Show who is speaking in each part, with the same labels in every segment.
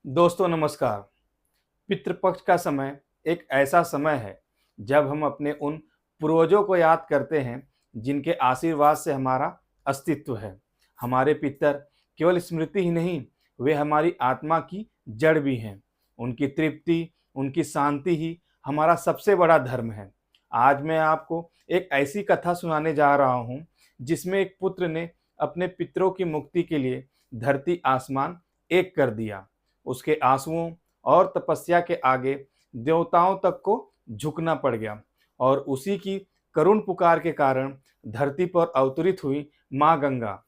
Speaker 1: दोस्तों नमस्कार। पितृपक्ष का समय एक ऐसा समय है जब हम अपने उन पूर्वजों को याद करते हैं जिनके आशीर्वाद से हमारा अस्तित्व है। हमारे पितर केवल स्मृति ही नहीं, वे हमारी आत्मा की जड़ भी हैं। उनकी तृप्ति, उनकी शांति ही हमारा सबसे बड़ा धर्म है। आज मैं आपको एक ऐसी कथा सुनाने जा रहा हूँ जिसमें एक पुत्र ने अपने पितरों की मुक्ति के लिए धरती आसमान एक कर दिया। उसके आंसुओं और तपस्या के आगे देवताओं तक को झुकना पड़ गया और उसी की करुण पुकार के कारण धरती पर अवतरित हुई माँ गंगा।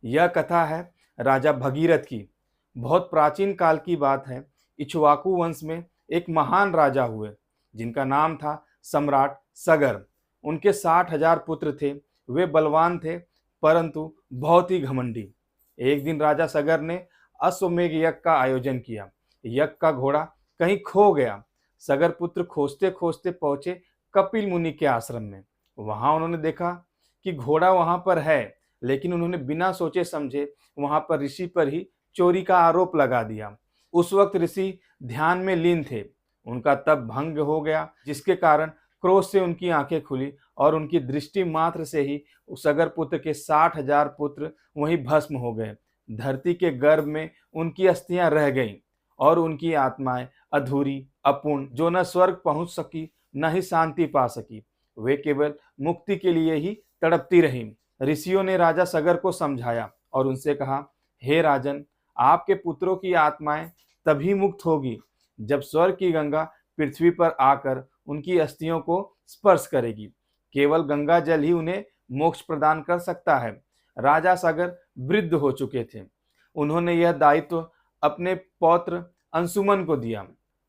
Speaker 1: यह कथा है राजा भगीरथ की। बहुत प्राचीन काल की बात है। इक्ष्वाकु वंश में एक महान राजा हुए जिनका नाम था सम्राट सगर। उनके 60,000 पुत्र थे। वे बलवान थे परंतु बहुत ही घमंडी। एक दिन राजा सगर ने अश्वमेध यज्ञ का आयोजन किया। यज्ञ का घोड़ा कहीं खो गया। सगर पुत्र खोजते खोजते पहुंचे कपिल मुनि के आश्रम में। वहां उन्होंने देखा कि घोड़ा वहां पर है, लेकिन उन्होंने बिना सोचे समझे वहां पर ऋषि पर ही चोरी का आरोप लगा दिया। उस वक्त ऋषि ध्यान में लीन थे। उनका तप भंग हो गया, जिसके कारण क्रोध से उनकी आंखें खुली और उनकी दृष्टि मात्र से ही सगर पुत्र के 60,000 पुत्र वहीं भस्म हो गए। धरती के गर्भ में उनकी अस्थियां रह गईं और उनकी आत्माएं अधूरी, अपूर्ण, जो न स्वर्ग पहुंच सकी न ही शांति पा सकी। वे केवल मुक्ति के लिए ही तड़पती रहीं। ऋषियों ने राजा सगर को समझाया और उनसे कहा, हे राजन, आपके पुत्रों की आत्माएं तभी मुक्त होगी जब स्वर्ग की गंगा पृथ्वी पर आकर उनकी अस्थियों को स्पर्श करेगी। केवल गंगा जल ही उन्हें मोक्ष प्रदान कर सकता है। राजा सागर वृद्ध हो चुके थे। उन्होंने यह दायित्व अपने पौत्र अंशुमन को दिया।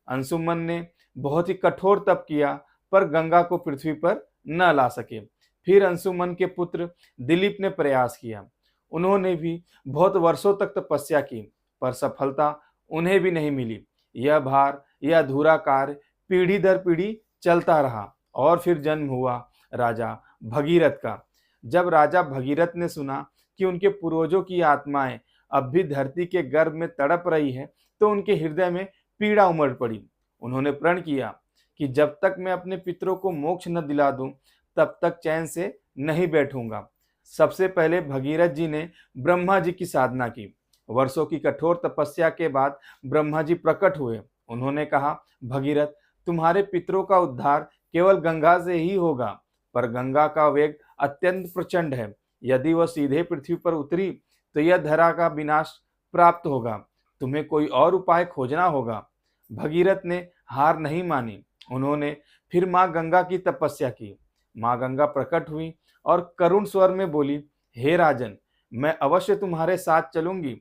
Speaker 1: अंशुमन ने बहुत ही कठोर तप किया पर गंगा को पृथ्वी पर न ला सके। फिर अंशुमन के पुत्र दिलीप ने प्रयास किया। उन्होंने भी बहुत वर्षों तक तपस्या की पर सफलता उन्हें भी नहीं मिली। यह अधूरा कार्य पीढ़ी दर पीढ़ी चलता रहा और फिर जन्म हुआ राजा भगीरथ का। जब राजा भगीरथ ने सुना कि उनके पूर्वजों की आत्माएं अब भी धरती के गर्भ में तड़प रही है तो उनके हृदय में पीड़ा उमड़ पड़ी। उन्होंने प्रण किया कि जब तक मैं अपने पितरों को मोक्ष न दिला दूं तब तक चैन से नहीं बैठूंगा। सबसे पहले भगीरथ जी ने ब्रह्मा जी की साधना की। वर्षों की कठोर तपस्या के बाद ब्रह्मा जी प्रकट हुए। उन्होंने कहा, भगीरथ, तुम्हारे पितरों का उद्धार केवल गंगा से ही होगा, पर गंगा का वेग अत्यंत प्रचंड है। यदि वह सीधे पृथ्वी पर उतरी तो यह धरा का विनाश प्राप्त होगा। तुम्हें कोई और उपाय खोजना होगा। भगीरथ ने हार नहीं मानी। उन्होंने फिर माँ गंगा की तपस्या की। माँ गंगा प्रकट हुई और करुण स्वर में बोली, हे राजन, मैं अवश्य तुम्हारे साथ चलूंगी,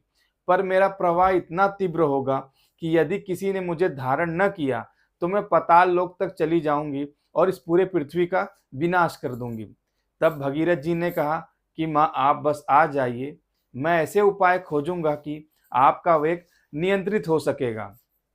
Speaker 1: पर मेरा प्रवाह इतना तीव्र होगा कि यदि किसी ने मुझे धारण न किया तो मैं पाताल लोक तक चली जाऊंगी और इस पूरे पृथ्वी का विनाश कर दूंगी। तब भगीरथ जी ने कहा कि माँ, आप बस आ जाइए, मैं ऐसे उपाय खोजूंगा कि आपका वेग नियंत्रित हो सकेगा।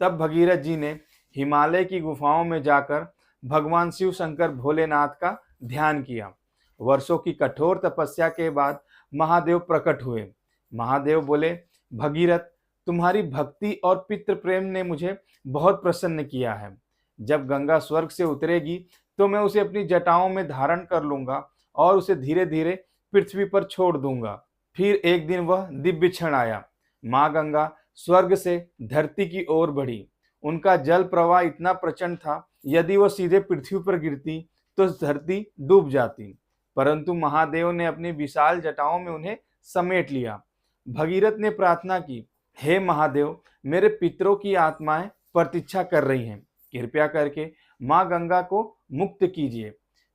Speaker 1: तब भगीरथ जी ने हिमालय की गुफाओं में जाकर भगवान शिव शंकर भोलेनाथ का ध्यान किया। वर्षों की कठोर तपस्या के बाद महादेव प्रकट हुए। महादेव बोले, भगीरथ, तुम्हारी भक्ति और पितृ प्रेम ने मुझे बहुत प्रसन्न किया है। जब गंगा स्वर्ग से उतरेगी तो मैं उसे अपनी जटाओं में धारण कर लूंगा और उसे धीरे धीरे पृथ्वी पर छोड़ दूंगा। फिर एक दिन वह दिव्य क्षण आया। माँ गंगा स्वर्ग से धरती की ओर बढ़ी। उनका जल प्रवाह इतना प्रचंड था, यदि वह सीधे पृथ्वी पर गिरती तो धरती डूब जाती, परंतु महादेव ने अपनी विशाल जटाओं में उन्हें समेट लिया। भगीरथ ने प्रार्थना की, हे महादेव, मेरे पितरों की आत्माएं प्रतीक्षा कर रही हैं, कृपया करके माँ गंगा को मुक्त कीजिए।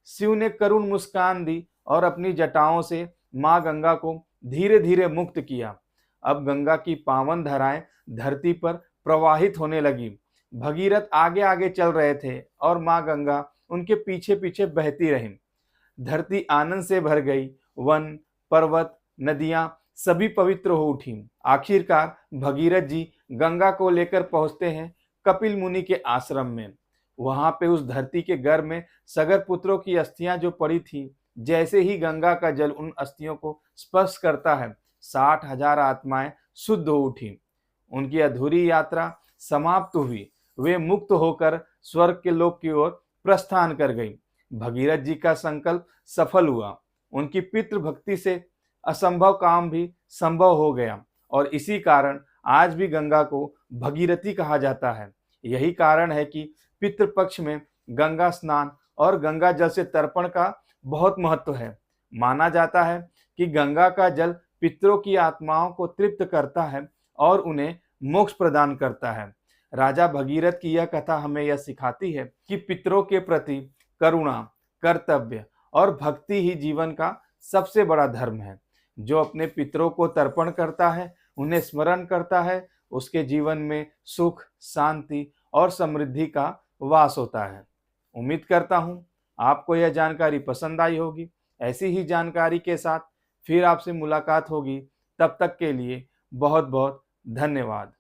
Speaker 1: शिव ने करुण मुस्कान दी और अपनी जटाओं से माँ गंगा को धीरे धीरे मुक्त किया। अब गंगा की पावन धाराएं धरती पर प्रवाहित होने लगी। भगीरथ आगे आगे चल रहे थे और माँ गंगा उनके पीछे पीछे बहती रही। धरती आनंद से भर गई। वन, पर्वत, नदियां सभी पवित्र हो उठी। आखिरकार भगीरथ जी गंगा को लेकर पहुंचते हैं कपिल मुनि के आश्रम में। वहां पे उस धरती के गर्भ में सगर पुत्रों की अस्थियां जो पड़ी थी, जैसे ही गंगा का जल उन अस्थियों को स्पर्श करता है, 60,000 आत्माएं शुद्ध हो उठी। उनकी अधूरी यात्रा समाप्त हुई। वे मुक्त होकर स्वर्ग के लोक की ओर प्रस्थान कर गई। भगीरथ जी का संकल्प सफल हुआ। उनकी पितृभक्ति से असंभव काम भी संभव हो गया और इसी कारण आज भी गंगा को भगीरथी कहा जाता है। यही कारण है कि पितृपक्ष में गंगा स्नान और गंगा जल से तर्पण का बहुत महत्व है। माना जाता है कि गंगा का जल पितरों की आत्माओं को तृप्त करता है और उन्हें मोक्ष प्रदान करता है। राजा भगीरथ की यह कथा हमें यह सिखाती है कि पितरों के प्रति करुणा, कर्तव्य और भक्ति ही जीवन का सबसे बड़ा धर्म है। जो अपने पितरों को तर्पण करता है, उन्हें स्मरण करता है, उसके जीवन में सुख, शांति और समृद्धि का वास होता है। उम्मीद करता हूँ आपको यह जानकारी पसंद आई होगी। ऐसी ही जानकारी के साथ फिर आपसे मुलाकात होगी। तब तक के लिए बहुत बहुत धन्यवाद।